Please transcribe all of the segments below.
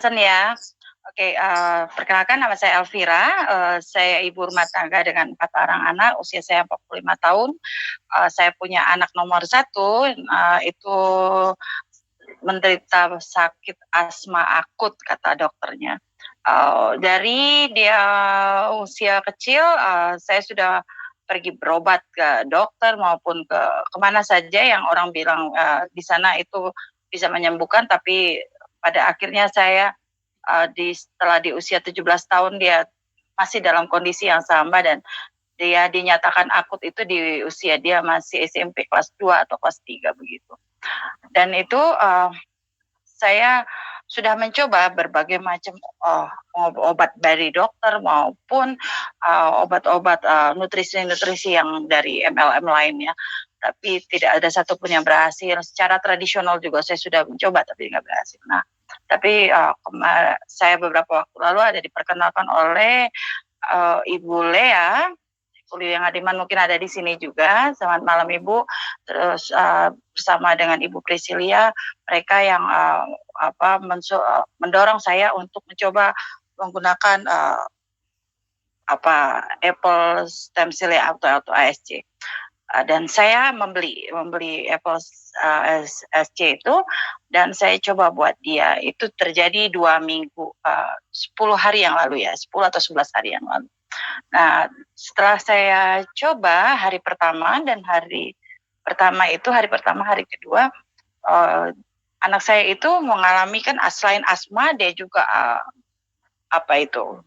Ya. Oke, perkenalkan nama saya Elvira, saya ibu rumah tangga dengan 4 orang anak, usia saya 45 tahun. Saya punya anak nomor 1, itu menderita sakit asma akut kata dokternya. Dari dia usia kecil, saya sudah pergi berobat ke dokter maupun ke mana saja yang orang bilang, di sana itu bisa menyembuhkan, tapi pada akhirnya saya setelah di usia 17 tahun dia masih dalam kondisi yang sama dan dia dinyatakan akut itu di usia dia masih SMP kelas 2 atau kelas 3 begitu. Dan itu saya sudah mencoba berbagai macam obat dari dokter maupun obat-obat nutrisi-nutrisi yang dari MLM lainnya, tapi tidak ada satupun yang berhasil. Secara tradisional juga saya sudah mencoba tapi nggak berhasil. Nah, tapi saya beberapa waktu lalu ada diperkenalkan oleh Ibu Lea. Kuliah yang Adiman mungkin ada di sini juga. Selamat malam Ibu. Terus bersama dengan Ibu Priscilia, mereka yang mendorong saya untuk mencoba menggunakan Apple Stem Cell atau ASC. Dan saya membeli Apple SC itu dan saya coba buat dia. Itu terjadi 2 minggu, 10 hari yang lalu ya, 10 atau 11 hari yang lalu. Nah, setelah saya coba hari pertama, hari kedua, anak saya itu mengalami kan selain asma, dia juga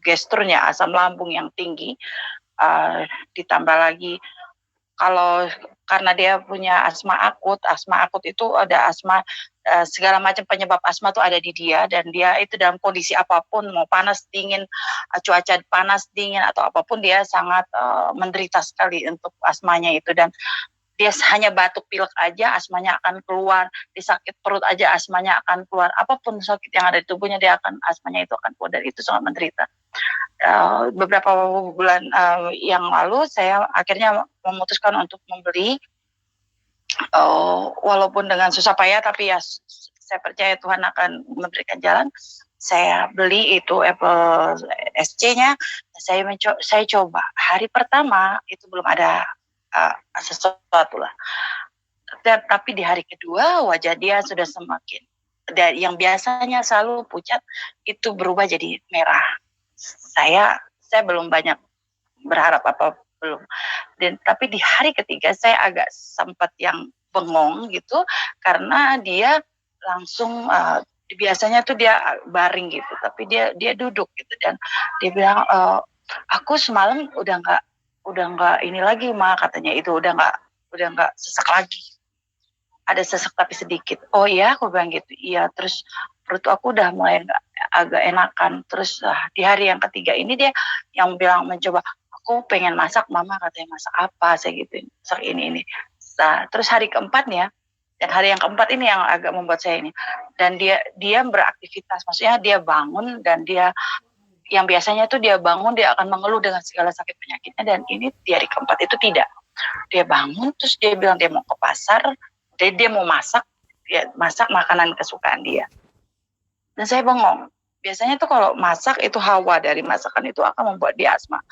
gesturnya asam lambung yang tinggi, ditambah lagi karena dia punya asma akut itu ada asma, segala macam penyebab asma itu ada di dia dan dia itu dalam kondisi apapun, mau panas dingin, cuaca panas dingin atau apapun dia sangat menderita sekali untuk asmanya itu, dan dia hanya batuk pilek aja asmanya akan keluar, dia sakit perut aja asmanya akan keluar, apapun sakit yang ada di tubuhnya asmanya itu akan keluar, dan itu sangat menderita. Beberapa bulan yang lalu saya akhirnya memutuskan untuk membeli, walaupun dengan susah payah, tapi ya saya percaya Tuhan akan memberikan jalan. Saya beli itu Apple SC-nya, saya coba. Hari pertama itu belum ada sesuatu lah. Tapi di hari kedua wajah dia sudah semakin, yang biasanya selalu pucat itu berubah jadi merah. Saya belum banyak berharap belum. Tapi di hari ketiga saya agak sempat yang bengong gitu karena dia langsung biasanya tuh dia baring gitu, tapi dia duduk gitu dan dia bilang, aku semalam udah nggak ini lagi Ma, katanya itu udah nggak sesak lagi. Ada sesak tapi sedikit. Oh iya, aku bilang gitu. Iya, terus perut aku udah mulai agak enakan. Terus di hari yang ketiga ini dia yang bilang mencoba, aku pengen masak Mama, katanya masak apa, saya gitu, masak ini. Nah, terus hari keempatnya, dan hari yang keempat ini yang agak membuat saya ini, dan dia beraktivitas, maksudnya dia bangun dan dia yang biasanya tuh dia bangun dia akan mengeluh dengan segala sakit penyakitnya, dan ini di hari keempat itu tidak. Dia bangun terus dia bilang dia mau ke pasar, dia mau masak makanan kesukaan dia. Dan saya bengong. Biasanya tuh kalau masak itu hawa dari masakan itu akan membuat dia asma.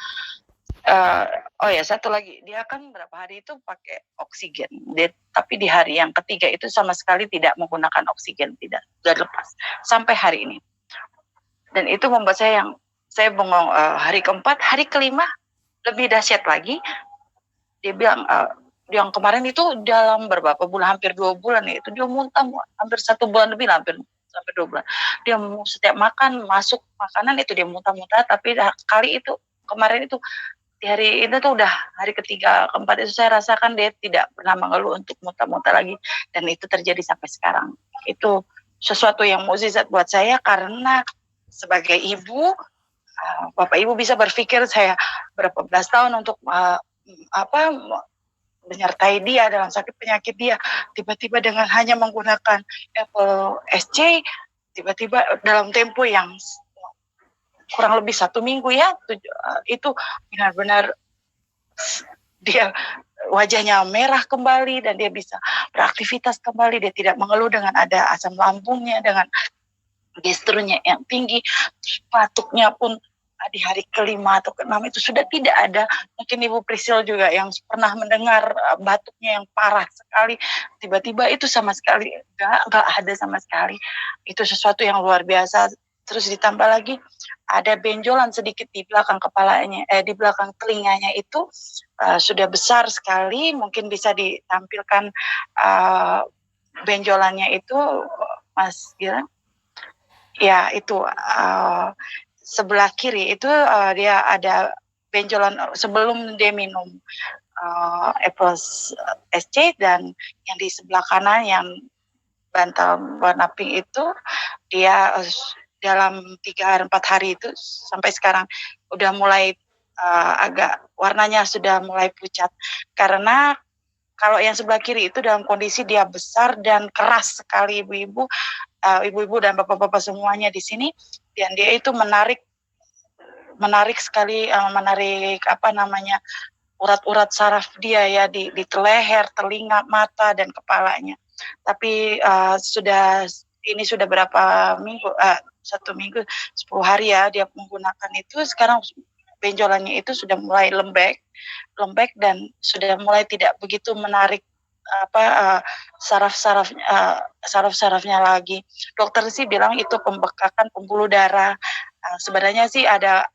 Oh ya, satu lagi, dia kan berapa hari itu pakai oksigen. Tapi di hari yang ketiga itu sama sekali tidak menggunakan oksigen, tidak, sudah lepas sampai hari ini. Dan itu membuat saya bengong. Hari keempat, hari kelima lebih dahsyat lagi. Dia bilang, yang kemarin itu dalam beberapa bulan, hampir 2 bulan ya, itu dia muntah hampir 1 bulan lebih, hampir sampai 2 bulan. Dia setiap makan, masuk makanan itu dia muntah-muntah, tapi kali itu kemarin itu di hari itu tuh udah hari ketiga, keempat itu saya rasakan dia tidak pernah mengeluh untuk muntah-muntah lagi, dan itu terjadi sampai sekarang. Itu sesuatu yang mukjizat buat saya karena sebagai ibu, Bapak Ibu bisa berpikir saya berapa belas tahun untuk menyertai dia dalam sakit penyakit dia, tiba-tiba dengan hanya menggunakan Apple SC, tiba-tiba dalam tempo yang kurang lebih 1 minggu ya, itu benar-benar dia wajahnya merah kembali dan dia bisa beraktivitas kembali, dia tidak mengeluh dengan ada asam lambungnya, dengan gesturnya yang tinggi, batuknya pun di hari kelima atau keenam itu sudah tidak ada. Mungkin Ibu Priscil juga yang pernah mendengar batuknya yang parah sekali, tiba-tiba itu sama sekali nggak ada sama sekali. Itu sesuatu yang luar biasa. Terus ditambah lagi ada benjolan sedikit di belakang kepalanya, di belakang telinganya itu sudah besar sekali. Mungkin bisa ditampilkan benjolannya itu, Mas Gilang. Ya itu sebelah kiri itu dia ada benjolan sebelum dia minum apple SC, dan yang di sebelah kanan yang bantal warna pink itu dia dalam 3-4 hari itu sampai sekarang udah mulai agak warnanya sudah mulai pucat, karena kalau yang sebelah kiri itu dalam kondisi dia besar dan keras sekali, ibu-ibu dan bapak-bapak semuanya di sini, dan dia itu menarik sekali, menarik urat-urat saraf dia ya di leher, telinga, mata dan kepalanya. Tapi sudah berapa minggu, 1 minggu, 10 hari ya dia menggunakan itu. Sekarang benjolannya itu sudah mulai lembek dan sudah mulai tidak begitu menarik saraf-sarafnya lagi. Dokter sih bilang itu pembekakan pembuluh darah. Sebenarnya sih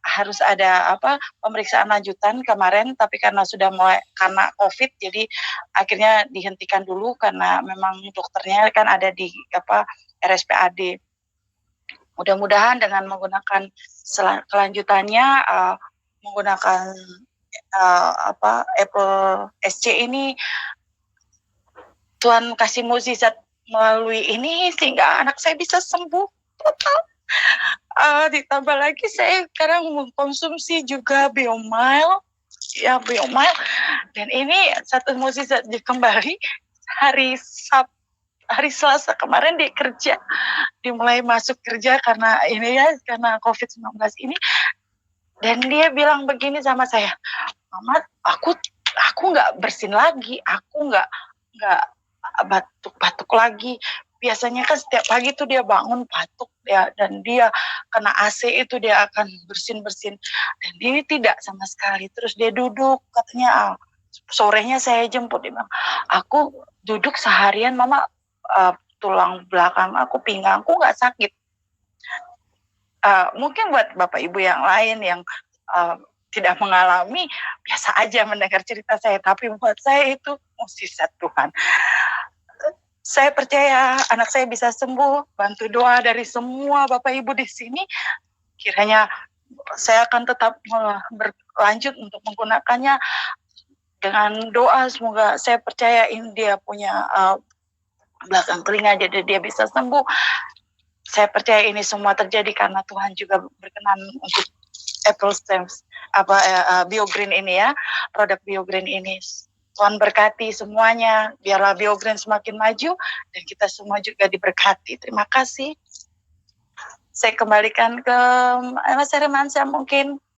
harus ada pemeriksaan lanjutan kemarin, tapi karena sudah mulai karena COVID, jadi akhirnya dihentikan dulu karena memang dokternya kan ada di RSPAD. Mudah-mudahan dengan menggunakan kelanjutannya menggunakan Apple SC ini, Tuhan kasih mukjizat melalui ini sehingga anak saya bisa sembuh total. Ditambah lagi saya sekarang mengkonsumsi juga Biomile, dan ini satu mukjizat kembali hari Selasa kemarin dia kerja, dimulai masuk kerja karena COVID-19 ini, dan dia bilang begini sama saya, Mama, aku nggak bersin lagi, aku nggak batuk-batuk lagi. Biasanya kan setiap pagi tuh dia bangun batuk ya, dan dia kena AC itu dia akan bersin-bersin, dan ini tidak sama sekali. Terus dia duduk, katanya sorenya saya jemput, dia bilang, aku duduk seharian Mama, tulang belakang aku, pinggangku nggak sakit. Mungkin buat Bapak Ibu yang lain yang tidak mengalami, biasa aja mendengar cerita saya, tapi buat saya itu mukjizat Tuhan. Saya percaya anak saya bisa sembuh, bantu doa dari semua Bapak Ibu di sini. Kiranya saya akan tetap berlanjut untuk menggunakannya dengan doa. Semoga, saya percaya ini dia punya belakang telinga, jadi dia bisa sembuh. Saya percaya ini semua terjadi karena Tuhan juga berkenan untuk Apple Stems, BioGreen ini ya, produk BioGreen ini. Tuhan berkati semuanya, biarlah BioGreen semakin maju, dan kita semua juga diberkati. Terima kasih. Saya kembalikan ke Mas Hermansyah mungkin.